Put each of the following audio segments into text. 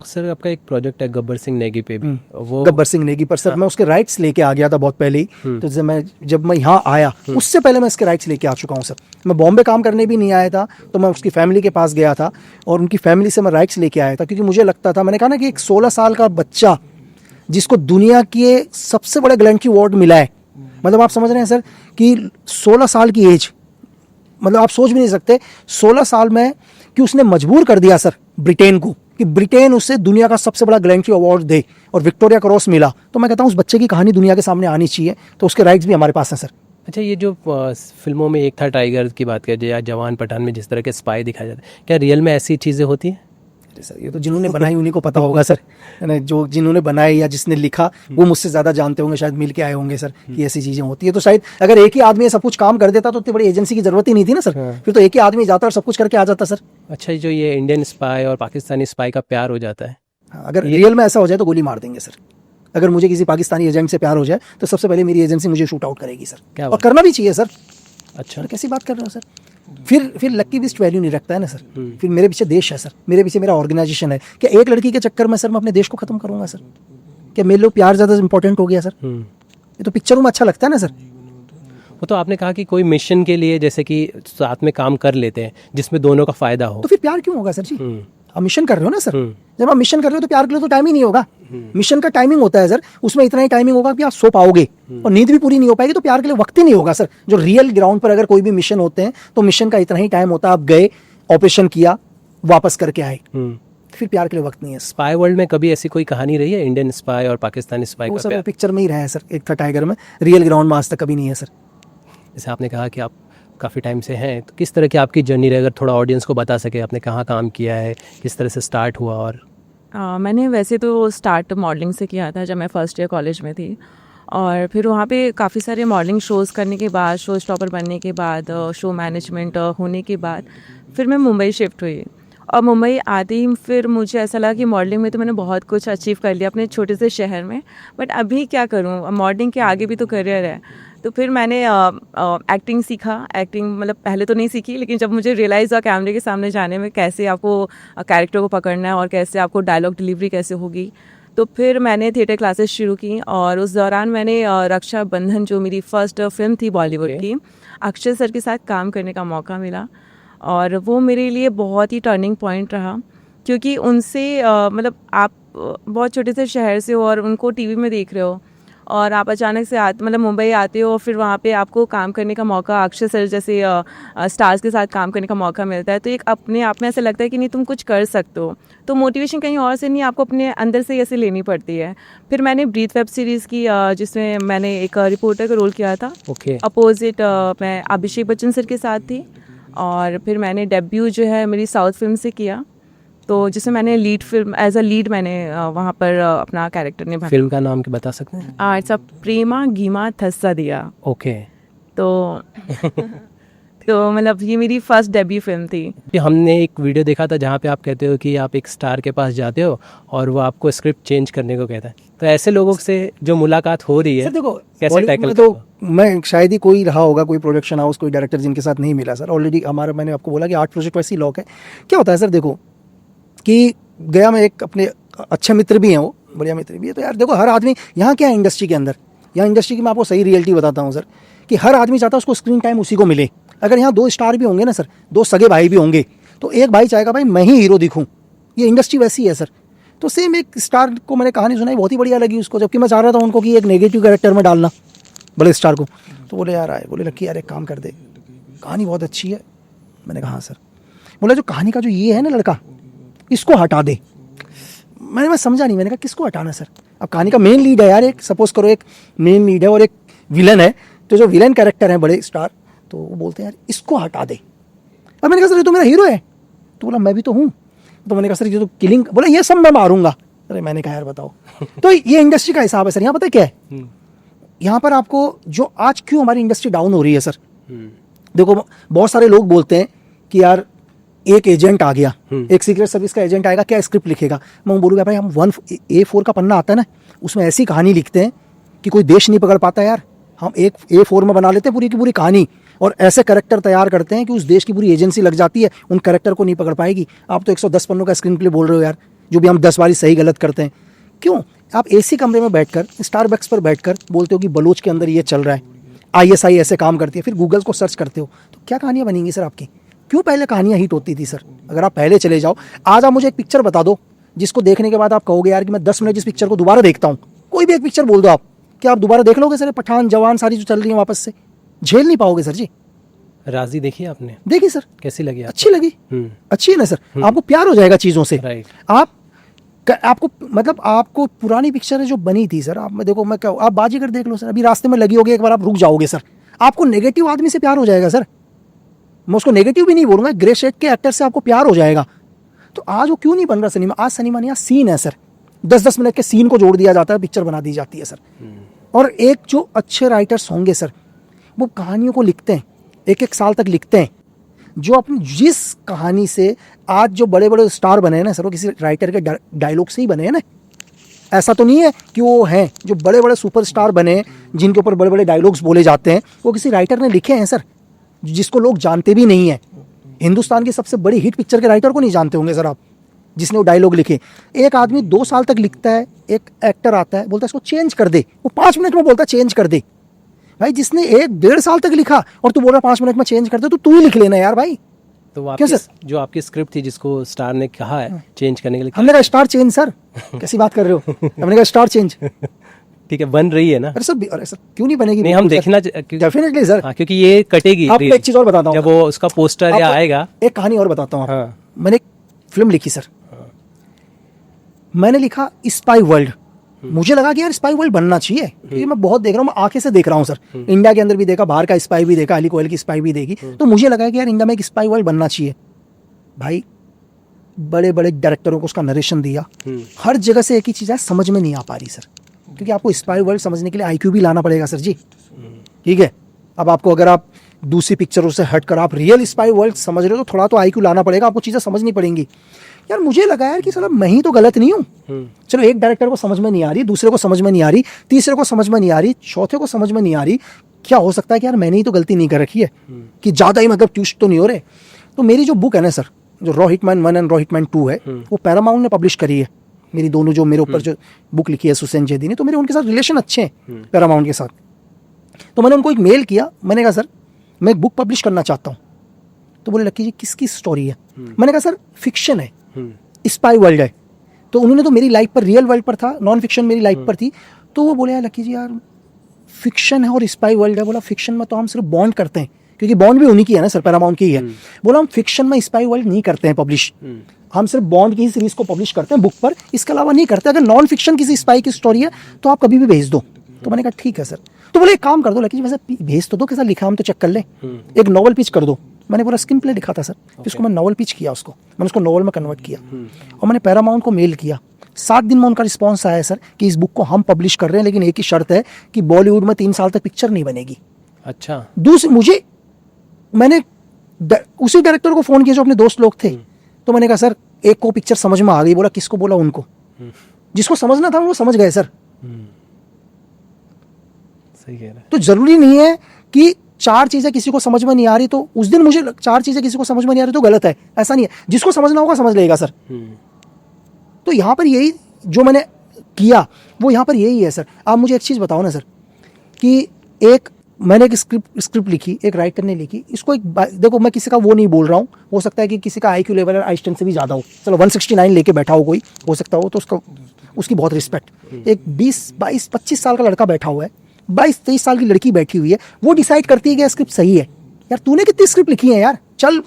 Sir आपका एक project है गब्बर सिंह नेगी पे भी, वो गब्बर सिंह नेगी पर सर मैं उसके राइट्स लेके आ गया था बहुत पहले ही। तो जब मैं यहाँ आया उससे पहले मैं इसके राइट्स लेके आ चुका हूँ सर। मैं बॉम्बे काम करने भी नहीं आया था, तो मैं उसकी फैमिली के पास गया था और उनकी फैमिली से मैं राइट्स लेके आया था, क्योंकि मुझे लगता था, मैंने कहा ना कि एक 16 साल का बच्चा जिसको दुनिया के सबसे बड़े ग्लैंटी अवार्ड मिला है, मतलब आप समझ रहे हैं सर कि 16 साल की एज, मतलब आप सोच भी नहीं सकते 16 साल में कि उसने मजबूर कर दिया सर ब्रिटेन को कि ब्रिटेन उसे दुनिया का सबसे बड़ा ग्लैंट्री अवार्ड दे और विक्टोरिया क्रॉस मिला। तो मैं कहता हूँ उस बच्चे की कहानी दुनिया के सामने आनी चाहिए, तो उसके राइट्स भी हमारे पास हैं सर। अच्छा, ये जो फिल्मों में एक था टाइगर की बात करें या जवान पठान में जिस तरह के स्पाई दिखाया जाता है, क्या रियल में ऐसी चीज़ें होती हैं? सर ये तो जिन्होंने बनाई उन्हीं को पता होगा सर, जो जिन्होंने बनाई या जिसने लिखा वो मुझसे ज़्यादा जानते होंगे, शायद मिल के आए होंगे सर कि ऐसी चीज़ें होती है। तो शायद अगर एक ही आदमी ये सब कुछ काम कर देता तो इतनी बड़ी एजेंसी की जरूरत ही नहीं थी ना सर, फिर तो एक ही आदमी जाता और सब कुछ करके आ जाता सर। अच्छा, जो ये इंडियन स्पाई और पाकिस्तानी स्पाई का प्यार हो जाता है, अगर रियल में ऐसा हो जाए तो गोली मार देंगे सर। अगर मुझे किसी पाकिस्तानी एजेंट से प्यार हो जाए तो सबसे पहले मेरी एजेंसी मुझे शूट आउट करेगी सर, क्या और करना भी चाहिए सर। अच्छा, कैसी बात कर रहे हो सर? फिर लक्की बिस्ट वैल्यू नहीं रखता है ना सर। फिर मेरे पीछे देश है सर, मेरे पीछे मेरा ऑर्गेनाइजेशन है। क्या एक लड़की के चक्कर में सर मैं अपने देश को खत्म करूंगा सर? क्या मेरे लिए प्यार ज़्यादा इंपॉर्टेंट हो गया सर? ये तो पिक्चरों में अच्छा लगता है ना सर। वो तो आपने कहा कि कोई मिशन के लिए जैसे कि साथ में काम कर लेते हैं जिसमें दोनों का फायदा हो, तो फिर प्यार क्यों होगा सर जी? आप मिशन कर रहे हो ना सर, जब आप मिशन कर रहे हो तो प्यार के लिए तो टाइम ही नहीं होगा। मिशन का टाइमिंग होता है सर, उसमें इतना ही टाइमिंग होगा कि आप सो पाओगे और नींद भी पूरी नहीं हो पाएगी, तो प्यार के लिए वक्त ही नहीं होगा सर। जो रियल ग्राउंड पर अगर कोई भी मिशन होते हैं तो मिशन का इतना ही टाइम होता है, आप गए, ऑपरेशन किया, वापस करके आए, फिर प्यार के लिए वक्त नहीं है। स्पाई वर्ल्ड में कभी ऐसी कोई कहानी रही है इंडियन स्पाई और पाकिस्तानी स्पाई का सर प्यार? पिक्चर में ही रहा है सर, एक था टाइगर में, रियल ग्राउंड में आज तक कभी नहीं है सर। जैसे आपने कहा कि आप काफ़ी टाइम से हैं, तो किस तरह की आपकी जर्नी रही, अगर थोड़ा ऑडियंस को बता सके आपने कहाँ काम किया है, किस तरह से स्टार्ट हुआ? और मैंने वैसे तो स्टार्ट मॉडलिंग से किया था जब मैं फर्स्ट ईयर कॉलेज में थी, और फिर वहाँ पे काफ़ी सारे मॉडलिंग शोज़ करने के बाद, शो स्टॉपर बनने के बाद, शो मैनेजमेंट होने के बाद फिर मैं मुंबई शिफ्ट हुई। और मुंबई आते ही फिर मुझे ऐसा लगा कि मॉडलिंग में तो मैंने बहुत कुछ अचीव कर लिया अपने छोटे से शहर में, बट अभी क्या करूँ, मॉडलिंग के आगे भी तो करियर है। तो फिर मैंने एक्टिंग सीखा। एक्टिंग मतलब पहले तो नहीं सीखी, लेकिन जब मुझे रियलाइज़ हुआ कैमरे के सामने जाने में कैसे आपको कैरेक्टर को पकड़ना है और कैसे आपको डायलॉग डिलीवरी कैसे होगी, तो फिर मैंने थिएटर क्लासेस शुरू की। और उस दौरान मैंने रक्षाबंधन, जो मेरी फर्स्ट फिल्म थी बॉलीवुड की, अक्षय सर के साथ काम करने का मौका मिला, और वो मेरे लिए बहुत ही टर्निंग पॉइंट रहा, क्योंकि उनसे मतलब आप बहुत छोटे से शहर से हो और उनको टीवी में देख रहे हो, और आप अचानक से मतलब मुंबई आते हो, और फिर वहाँ पे आपको काम करने का मौका, अक्षय सर जैसे स्टार्स के साथ काम करने का मौका मिलता है, तो एक अपने आप में ऐसा लगता है कि नहीं तुम कुछ कर सकते हो। तो मोटिवेशन कहीं और से नहीं, आपको अपने अंदर से ऐसे लेनी पड़ती है। फिर मैंने ब्रीथ वेब सीरीज़ की, जिसमें मैंने एक रिपोर्टर का रोल किया था। अपोजिट मैं अभिषेक बच्चन सर के साथ थी। और फिर मैंने डेब्यू जो है मेरी साउथ फिल्म से किया, तो जिसमें मैंने lead film as a lead मैंने वहाँ पर अपना कैरेक्टर निभाया। फिल्म का नाम क्या बता सकते हैं? इट्स अ प्रेमा गीमा थस्सा दिया। ओके। तो तो मतलब ये मेरी फर्स्ट डेब्यू फिल्म थी। हमने एक वीडियो देखा था जहाँ पे आप कहते हो कि आप एक स्टार के पास जाते हो और वो आपको स्क्रिप्ट चेंज करने को कहता है, तो ऐसे लोगों से जो मुलाकात हो रही है, देखो कैसे टैकल? तो मैं शायद ही कोई रहा होगा, कोई प्रोडक्शन हाउस, कोई डायरेक्टर जिनके साथ नहीं मिला सर। ऑलरेडी हमारा, मैंने आपको बोला कि 8 प्रोजेक्ट वैसे ही लॉक है। क्या होता है सर, देखो कि गया में एक अपने अच्छे मित्र भी हैं, वो बढ़िया मित्र भी है। तो यार देखो, हर आदमी यहाँ क्या है इंडस्ट्री के अंदर, यहाँ इंडस्ट्री की मैं आपको सही रियलिटी बताता हूँ सर, कि हर आदमी चाहता है उसको स्क्रीन टाइम उसी को मिले। अगर यहाँ 2 स्टार भी होंगे ना सर, 2 सगे भाई भी होंगे, तो एक भाई चाहेगा भाई मैं ही हीरो दिखूँ। ये इंडस्ट्री वैसी है सर। तो सेम एक स्टार को मैंने कहानी सुनाई, बहुत ही बढ़िया लगी उसको, जबकि मैं चाह रहा था उनको कि एक नेगेटिव कैरेक्टर में डालना बड़े स्टार को। तो बोले यार आए, बोले लक्की यार एक काम कर दे, कहानी बहुत अच्छी है। मैंने कहा हाँ सर। बोला जो कहानी का जो ये है ना लड़का, इसको हटा दे। मैं समझा नहीं, मैंने कहा किसको हटाना सर? अब कहानी का मेन लीड है यार, एक सपोज करो एक मेन लीड है और एक विलन है, तो जो विलन कैरेक्टर है बड़े स्टार, तो वो बोलते हैं यार इसको हटा दे। अब मैंने कहा सर ये तो मेरा हीरो है। तो बोला मैं भी तो हूँ। तो मैंने कहा सर ये तो किलिंग, बोला ये सब मैं मारूंगा। अरे मैंने कहा यार बताओ। तो ये इंडस्ट्री का हिसाब है सर। यहाँ पता है क्या है, यहाँ पर आपको जो आज क्यों हमारी इंडस्ट्री डाउन हो रही है सर, देखो बहुत सारे लोग बोलते हैं कि यार एक एजेंट आ गया, एक सीक्रेट सर्विस का एजेंट आएगा, क्या स्क्रिप्ट लिखेगा? मैं बोलूँगा भाई हम A4 का पन्ना आता है ना, उसमें ऐसी कहानी लिखते हैं कि कोई देश नहीं पकड़ पाता यार। हम एक A4 में बना लेते हैं पूरी की पूरी कहानी, और ऐसे कैरेक्टर तैयार करते हैं कि उस देश की पूरी एजेंसी लग जाती है, उन कैरेक्टर को नहीं पकड़ पाएगी। आप तो 110 पन्नों का स्क्रीन प्ले बोल रहे हो यार, जो भी हम 10 बारी सही गलत करते हैं। क्यों? आप एसी कमरे में बैठकर स्टारबक्स पर बैठकर बोलते हो कि बलोच के अंदर ये चल रहा है, आईएसआई ऐसे काम करती है, फिर गूगल को सर्च करते हो, तो क्या कहानियाँ बनेंगी सर आपकी? क्यों पहले कहानियाँ हिट होती थी सर? अगर आप पहले चले जाओ, आज आप मुझे एक पिक्चर बता दो जिसको देखने के बाद आप कहोगे यार कि मैं 10 मिनट इस पिक्चर को दोबारा देखता हूँ। कोई भी एक पिक्चर बोल दो आप, क्या आप दोबारा देख लोगे सर? पठान, जवान सारी जो चल रही है वापस से, झेल नहीं पाओगे सर जी। राजी देखी आपने? देखिए सर, कैसी लगी आपको? अच्छी लगी, अच्छी है ना सर? आपको प्यार हो जाएगा चीज़ों से। राइट। आपको मतलब आपको पुरानी पिक्चरें जो बनी थी सर, आप देखो, मैं क्या, आप बाजीगर देख लो सर, अभी रास्ते में लगी होगी, एक बार आप रुक जाओगे सर, आपको नेगेटिव आदमी से प्यार हो जाएगा सर। मैं उसको नेगेटिव भी नहीं बोलूंगा, ग्रे शेड के एक्टर से आपको प्यार हो जाएगा। तो आज वो क्यों नहीं बन रहा सिनेमा? आज सिनेमा नहीं, आज सीन है सर। 10-10 मिनट के सीन को जोड़ दिया जाता है, पिक्चर बना दी जाती है सर। और एक जो अच्छे राइटर्स होंगे सर, वो कहानियों को लिखते हैं, 1-1 साल तक लिखते हैं, जो अपनी जिस कहानी से आज जो बड़े बड़े स्टार बने हैं ना सर, वो किसी राइटर के डायलॉग से ही बने हैं ना। ऐसा तो नहीं है कि वो हैं जो बड़े बड़े सुपरस्टार बने हैं जिनके ऊपर बड़े बड़े डायलॉग्स बोले जाते हैं, वो किसी राइटर ने लिखे हैं सर, जिसको लोग जानते भी नहीं है। हिंदुस्तान की सबसे बड़ी हिट पिक्चर के राइटर को नहीं जानते होंगे सर आप, जिसने वो डायलॉग लिखे। एक आदमी 2 साल तक लिखता है, एक एक्टर आता है बोलता है इसको चेंज कर दे, वो 5 मिनट में बोलता है चेंज कर दे। भाई जिसने 1-1.5 साल तक लिखा और तू बोल रहा 5 मिनट में चेंज कर दे, तो तू ही लिख लेना यार भाई। तो वो आपकी जो आपकी स्क्रिप्ट थी जिसको स्टार ने कहा है चेंज करने के लिए, हमने कहा स्टार चेंज सर, कैसी बात कर रहे हो? हमने कहा स्टार चेंज। ठीक है, बन रही है ना? अरे सर क्यों नहीं बनेगी? नहीं, हम देखना डेफिनेटली सर। हाँ, क्योंकि ये कटेगी। आपको एक चीज और बताता हूँ, जब वो उसका पोस्टर या आएगा। एक कहानी और बताता हूँ। हाँ। मैंने एक फिल्म लिखी सर, मैंने लिखा स्पाई वर्ल्ड। मुझे लगा कि यार स्पाई वर्ल्ड बनना चाहिए, क्योंकि मैं बहुत देख रहा हूँ, मैं आंखें से देख रहा हूँ सर। इंडिया के अंदर भी देखा, बाहर का स्पाई भी देखा, अली कोयल की स्पाई भी देखी, तो मुझे लगा कि यार इंडिया में एक स्पाई वर्ल्ड बनना चाहिए। भाई बड़े बड़े डायरेक्टरों को उसका नरेशन दिया, हर जगह से एक ही चीज़ है, समझ में नहीं आ पा रही सर, क्योंकि आपको स्पाई वर्ल्ड समझने के लिए आईक्यू भी लाना पड़ेगा सर जी। ठीक है, अब आपको अगर आप दूसरी पिक्चरों से हटकर आप रियल स्पाई वर्ल्ड समझ रहे हो तो थोड़ा तो आईक्यू लाना पड़ेगा, आपको चीज़ें समझनी पड़ेंगी। यार मुझे लगा यार कि साला मैं ही तो गलत नहीं हूँ। चलो एक डायरेक्टर को समझ में नहीं आ रही, दूसरे को समझ में नहीं आ रही, तीसरे को समझ में नहीं आ रही, चौथे को समझ में नहीं आ रही, क्या हो सकता है कि यार मैंने ही तो गलती नहीं कर रखी है, कि ज़्यादा ही मतलब ट्विस्ट तो नहीं हो रहे। तो मेरी जो बुक है ना सर, जो raw hitman 1 and raw hitman 2 है, वो पैरामाउंट ने पब्लिश करी है। मेरी दोनों जो मेरे ऊपर जो बुक लिखी है सुसैन जैदी ने, तो मेरे उनके साथ रिलेशन अच्छे हैं पैरामाउंट के साथ। तो मैंने उनको एक मेल किया, मैंने कहा सर मैं एक बुक पब्लिश करना चाहता हूँ। तो बोले लक्की जी किसकी स्टोरी है? मैंने कहा सर फिक्शन है, स्पाई वर्ल्ड है। तो उन्होंने तो मेरी लाइफ पर, रियल वर्ल्ड पर था, नॉन फिक्शन मेरी लाइफ पर थी। तो वो बोले यार लक्की जी यार फिक्शन है और स्पाई वर्ल्ड है। बोला फिक्शन में तो हम सिर्फ बॉन्ड करते हैं, क्योंकि बॉन्ड भी उन्हीं की है ना सर, पैरामाउंट की ही है। बोला हम फिक्शन में स्पाई वर्ल्ड नहीं करते हैं पब्लिश, हम सिर्फ बॉन्ड की ही सीरीज को पब्लिश करते हैं बुक पर, इसके अलावा नहीं करते। अगर नॉन फिक्शन किसी स्पाई की स्टोरी है तो आप कभी भी भेज दो। तो मैंने कहा ठीक है सर। तो बोले एक काम कर दो लकी जी, वैसे भेज तो दो, कैसा लिखा हम तो चेक कर ले, एक नॉवल पिच कर दो। मैंने पूरा स्क्रीन प्ले लिखा था सर, फिर उसको मैं नॉवल पिच किया, उसको मैंने उसको नॉवल में कन्वर्ट किया और मैंने पैरामाउंट को मेल किया। 7 दिन में उनका रिस्पॉन्स आया सर कि इस बुक को हम पब्लिश कर रहे हैं, लेकिन एक ही शर्त है कि बॉलीवुड में 3 साल तक पिक्चर नहीं बनेगी। अच्छा। दूसरी मैंने उसी डायरेक्टर को फ़ोन किया जो अपने दोस्त लोग थे। तो मैंने कहा सर एक को पिक्चर समझ में आ गई। बोला किसको? बोला उनको, जिसको समझना था वो समझ गए सर। सही कह रहे हैं। तो जरूरी नहीं है कि 4 चीज़ें किसी को समझ में नहीं आ रही तो उस दिन मुझे 4 चीज़ें किसी को समझ में नहीं आ रही तो गलत है, ऐसा नहीं है। जिसको समझना होगा समझ लेगा सर। तो यहाँ पर यही जो मैंने किया वो यहाँ पर यही है सर। आप मुझे एक चीज़ बताओ ना सर, कि मैंने एक स्क्रिप्ट लिखी, एक राइटर ने लिखी, इसको देखो मैं किसी का वो नहीं बोल रहा हूँ, हो सकता है कि किसी का आईक्यू लेवल आइंस्टाइन से भी ज़्यादा हो, चलो 169 लेके बैठा हो कोई, हो सकता हो, तो उसकी बहुत रिस्पेक्ट। एक 20-22-25 साल का लड़का बैठा हुआ है, 22-23 साल की लड़की बैठी हुई है, वो डिसाइड करती है कि स्क्रिप्ट सही है। यार तूने कितनी स्क्रिप्ट लिखी है यार, चल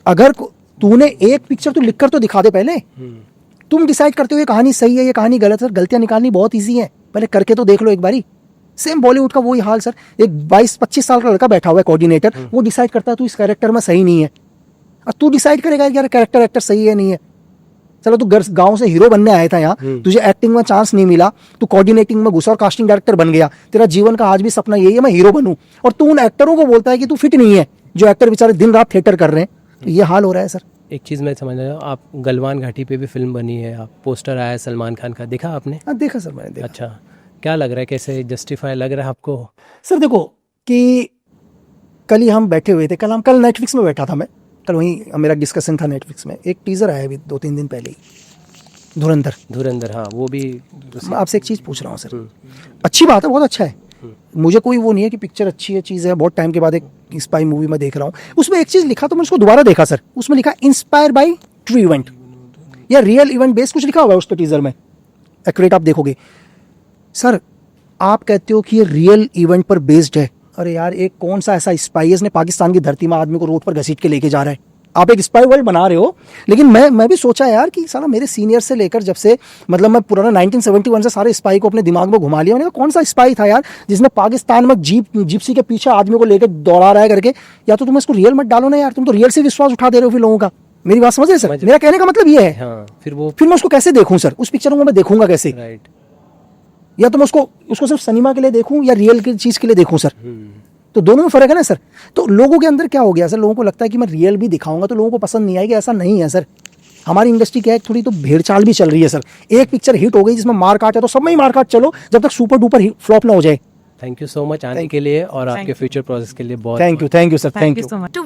अगर तूने एक पिक्चर तो लिख कर तो दिखा दे पहले। तुम डिसाइड करते हो ये कहानी सही है, ये कहानी गलत है। गलतियां निकालनी बहुत ईजी है, पहले करके तो देख लो एक बारी। सेम बॉलीवुड का वही हाल सर, एक 22-25 साल का लड़का बैठा हुआ है कोऑर्डिनेटर, वो डिसाइड करता है तू इस कैरेक्टर में सही नहीं है, और तू डिसाइड करेगा यार कैरेक्टर एक्टर सही है नहीं है। चलो तू गांव से हीरो बनने आया था यहाँ, तुझे एक्टिंग में चांस नहीं मिला, तू कोऑर्डिनेटिंग में घुसा और कास्टिंग डायरेक्टर बन गया। तेरा जीवन का आज भी सपना यही है मैं हीरो बनूं, और तू उन एक्टरों को बोलता है कि तू फिट नहीं है, जो एक्टर बेचारे दिन रात थिएटर कर रहे हैं। तो ये हाल हो रहा है सर। एक चीज़ मैं समझ रहा हूँ, आप गलवान घाटी पे भी फिल्म बनी है, आप पोस्टर आया है सलमान खान का, देखा आपने? हाँ देखा सर, मैंने देखा। अच्छा, क्या लग रहा है, कैसे जस्टिफाई लग रहा है आपको? सर देखो कि कल ही हम बैठे हुए थे, कल नेटफ्लिक्स में बैठा था मैं, कल वहीं मेरा डिस्कशन था नेटफ्लिक्स में, एक टीज़र आया अभी 2-3 दिन पहले ही। धुरंधर। धुरंधर, हाँ वो भी मैं आपसे एक चीज़ पूछ रहा हूँ सर, अच्छी बात है, बहुत अच्छा है, मुझे कोई वो नहीं है कि पिक्चर अच्छी है, चीज़ है, बहुत टाइम के बाद एक स्पाई मूवी में देख रहा हूँ, उसमें एक चीज़ लिखा तो मैं उसको दोबारा देखा सर, उसमें लिखा इंस्पायर बाय ट्रू इवेंट या रियल इवेंट बेस्ड कुछ लिखा हुआ है उसके टीजर में, एक्यूरेट आप देखोगे सर। आप कहते हो कि ये रियल इवेंट पर बेस्ड है, अरे यार एक कौन सा ऐसा स्पाई है जिसने पाकिस्तान की धरती में आदमी को रोड पर घसीट के लेके जा रहा है। आप एक स्पाई वर्ल्ड बना रहे हो, लेकिन मैं भी सोचा यार कि साला मेरे सीनियर से लेकर जब से मतलब मैं पुराना 1971 से सारे स्पाई को अपने दिमाग में घुमा लिया, मैंने कहा कौन सा स्पाई था यार जिसने पाकिस्तान में जिप्सी के पीछे आदमी को लेकर दौड़ा रहा है करके। या तो तुम इसको रियल मत डालो ना यार, तुम तो रियल से विश्वास उठा दे रहे हो फिर लोगों का। मेरी बात समझ रहे सर, मेरा कहने का मतलब ये है। हाँ, फिर मैं उसको कैसे देखूं सर, उस पिक्चर को मैं देखूंगा कैसे? राइट, या तो मैं उसको सिर्फ सिनेमा के लिए देखूं या रियल की चीज के लिए देखूं सर, तो दोनों में फर्क है ना सर। तो लोगों के अंदर क्या हो गया सर, लोगों को लगता है कि मैं रियल भी दिखाऊंगा तो लोगों को पसंद नहीं आएगी, ऐसा नहीं है सर। हमारी इंडस्ट्री क्या है, थोड़ी तो भेड़चाल भी चल रही है सर। एक पिक्चर हिट हो गई जिसमें मार काट है तो सब में ही मार काट चलो, जब तक सुपर डुपर फ्लॉप ना हो जाए। थैंक यू सो मच आने के लिए और आपके फ्यूचर प्रोसेस के लिए बहुत thank you sir, thank you so much.